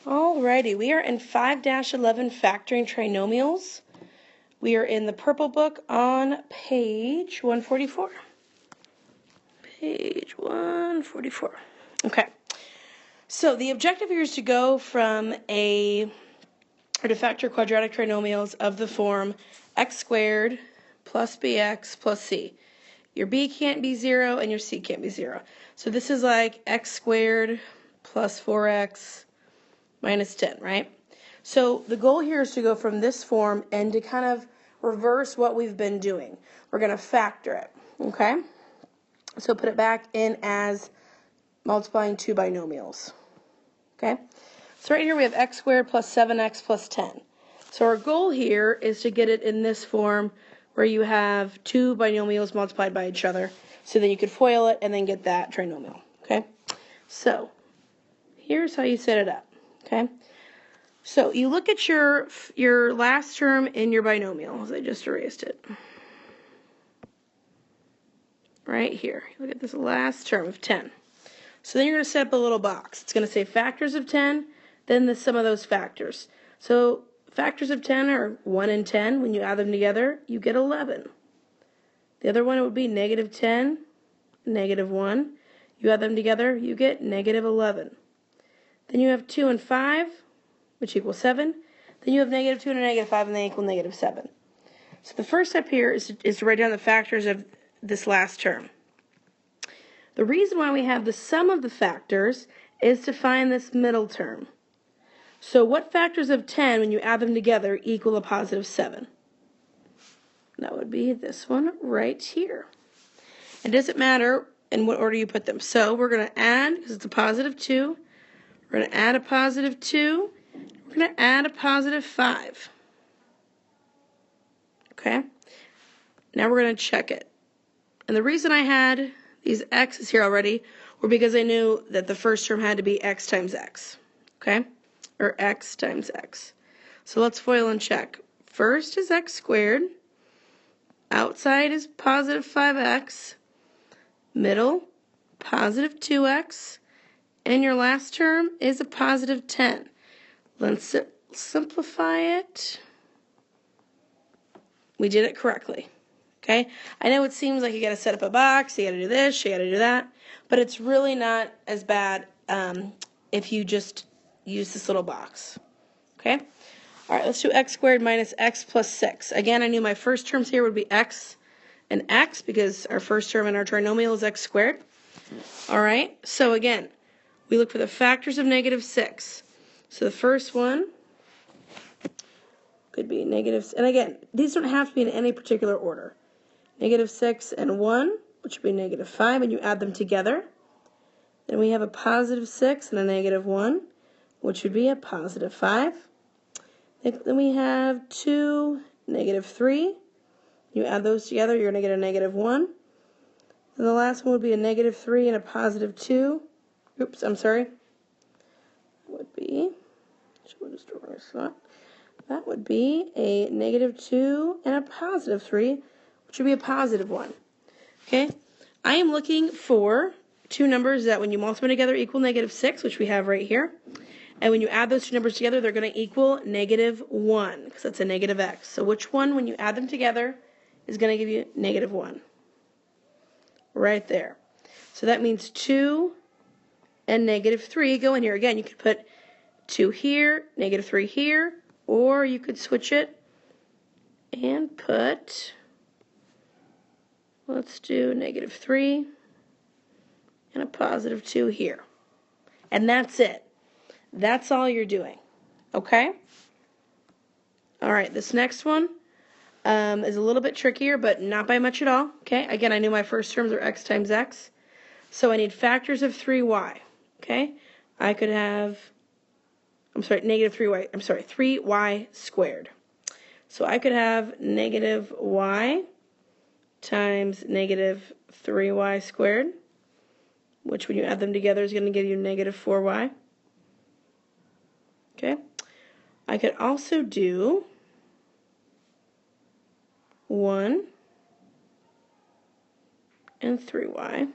Alrighty, we are in 5-11 Factoring Trinomials. We are in the purple book on page 144. Page 144. Okay, so the objective here is to go from to factor quadratic trinomials of the form x squared plus bx plus c. Your b can't be 0 and your c can't be 0. So this is like x squared plus 4x minus 10, right? So the goal here is to go from this form and to kind of reverse what we've been doing. We're going to factor it, okay? So put it back in as multiplying two binomials, okay? So right here we have x squared plus 7x plus 10. So our goal here is to get it in this form where you have two binomials multiplied by each other. So then you could FOIL it and then get that trinomial, okay? So here's how you set it up, okay? So you look at your last term in your binomials. I just erased it. Right here. Look at this last term of 10. So then you're going to set up a little box. It's going to say factors of 10, then the sum of those factors. So factors of 10 are 1 and 10. When you add them together, you get 11. The other one would be negative 10, negative 1. You add them together, you get negative 11. Then you have 2 and 5, which equals 7. Then you have negative 2 and a negative 5, and they equal negative 7. So the first step here is to write down the factors of this last term. The reason why we have the sum of the factors is to find this middle term. So what factors of 10, when you add them together, equal a positive 7? That would be this one right here. It doesn't matter in what order you put them. So we're going to add, because it's a positive 2, we're going to add a positive 2, we're going to add a positive 5. Okay? Now we're going to check it. And the reason I had these x's here already were because I knew that the first term had to be x times x. Okay? Or x times x. So let's FOIL and check. First is x squared. Outside is positive 5x. Middle, positive 2x. And your last term is a positive 10. Let's simplify it. We did it correctly. Okay? I know it seems like you got to set up a box, you got to do this, you got to do that, but it's really not as bad if you just use this little box. Okay? All right, let's do x squared minus x plus 6. Again, I knew my first terms here would be x and x because our first term in our trinomial is x squared. All right, so again, we look for the factors of negative 6. So the first one could be negative, and again, these don't have to be in any particular order. Negative 6 and 1, which would be negative 5, and you add them together. Then we have a positive 6 and a negative 1, which would be a positive 5. Then we have 2, negative 3. You add those together, you're going to get a negative 1. And the last one would be a negative 3 and a positive 2. Oops, I'm sorry. That would be a negative 2 and a positive 3, which would be a positive 1. Okay? I am looking for two numbers that when you multiply together equal negative 6, which we have right here. And when you add those two numbers together, they're going to equal negative 1, because that's a negative x. So which one, when you add them together, is going to give you negative 1? Right there. So that means 2 and negative 3 go in here. Again, you could put 2 here, negative 3 here, or you could switch it and put, let's do negative 3 and a positive 2 here. And that's it. That's all you're doing. Okay? All right, this next one is a little bit trickier, but not by much at all. Okay? Again, I knew my first terms are x times x. So I need factors of 3y. Okay? I could have, negative 3y, 3y squared. So I could have negative y times negative 3y squared, which when you add them together is going to give you negative 4y. Okay? I could also do 1 and 3y.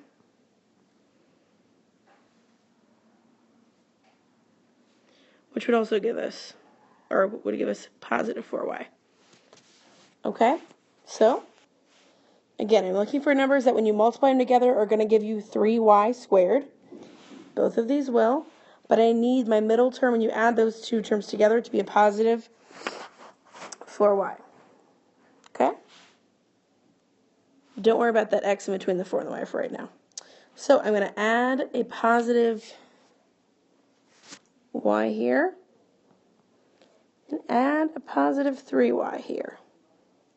which would also give us, or would give us positive 4y. Okay, so again, I'm looking for numbers that when you multiply them together are going to give you 3y squared. Both of these will, but I need my middle term when you add those two terms together to be a positive 4y. Okay? Don't worry about that x in between the 4 and the y for right now. So I'm going to add a positive y here and add a positive 3y here.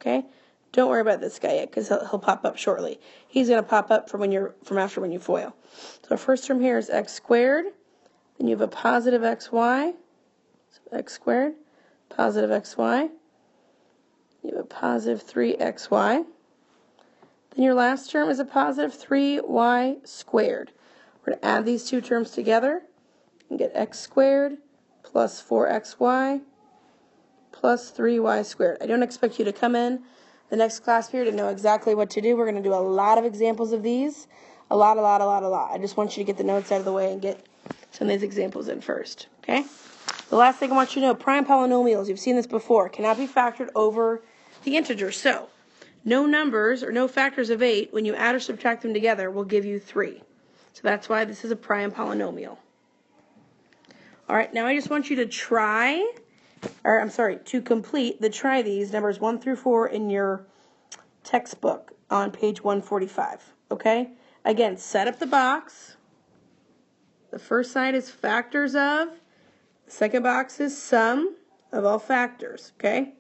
Okay? Don't worry about this guy yet because he'll pop up shortly. He's going to pop up from after when you FOIL. So our first term here is x squared. Then you have a positive xy. So x squared, positive xy. You have a positive 3xy. Then your last term is a positive 3y squared. We're going to add these two terms together and get x squared plus 4xy plus 3y squared. I don't expect you to come in the next class period and know exactly what to do. We're going to do a lot of examples of these. A lot. I just want you to get the notes out of the way and get some of these examples in first. Okay? The last thing I want you to know, prime polynomials, you've seen this before, cannot be factored over the integer. So, no numbers or no factors of 8, when you add or subtract them together, will give you 3. So that's why this is a prime polynomial. All right, now I just want you to to complete the try these numbers 1 through 4 in your textbook on page 145. Okay? Again, set up the box. The first side is factors of. The second box is sum of all factors. Okay?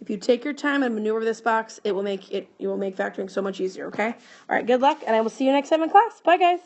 If you take your time and maneuver this box, you will make factoring so much easier. Okay? All right, good luck, and I will see you next time in class. Bye, guys.